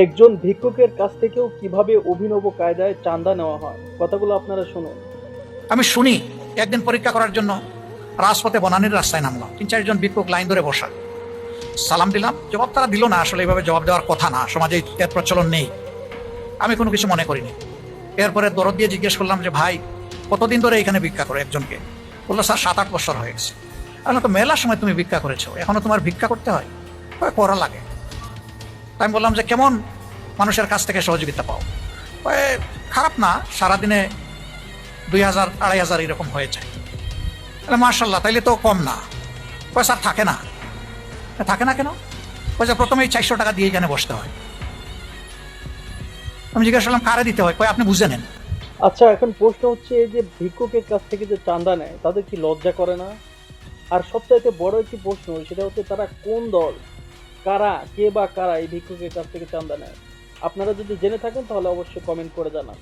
একজন ভিক্ষুকের কাছ থেকেও কিভাবে অভিনব কায়দায় চাঁদা নেওয়া হয়, কথাগুলো আপনারা শুনুন। আমি শুনি একদিন পরীক্ষা করার জন্য রাজপথে বনানীর রাস্তায় নামলাম, 3-4 জন ভিক্ষুক লাইন ধরে বসা। সালাম দিলাম, জবাব তারা দিল না। আসলে এইভাবে জবাব দেওয়ার কথা না, সমাজে এর প্রচলন নেই। আমি কোনো কিছু মনে করিনি। এরপরে দরদ দিয়ে জিজ্ঞেস করলাম যে ভাই, কতদিন ধরে এখানে ভিক্ষা করো? একজনকে বললো, স্যার 7-8 বছর হয়ে গেছে। আসলে তো মেলার সময় তুমি ভিক্ষা করেছো, এখনো তোমার ভিক্ষা করতে হয়? করা লাগে। আমি বললাম যে কেমন মানুষের কাছ থেকে সহযোগিতা পাও? খারাপ না, সারাদিনে 2000-2500 এরকম হয়ে যায়। মার্শাল্লাহ, তাইলে তো কম না। স্যার থাকে না। থাকে না কেন? প্রথমেই 400 টাকা দিয়ে এখানে বসতে হয়। আমি জিজ্ঞাসা করলাম কারে দিতে হয়? আপনি বুঝে নেন। আচ্ছা, এখন প্রশ্ন হচ্ছে, এই যে ভিক্ষুকের কাছ থেকে যে চাঁদা নেয়, তাদের কি লজ্জা করে না? আর সবচাইতে বড় একটি প্রশ্ন, সেটা হচ্ছে তারা কোন দল, কারা, কে বা কারা এই ভিক্ষুকের কাছ থেকে চাঁদা নেয়? আপনারা যদি জেনে থাকেন তাহলে অবশ্যই কমেন্ট করে জানান।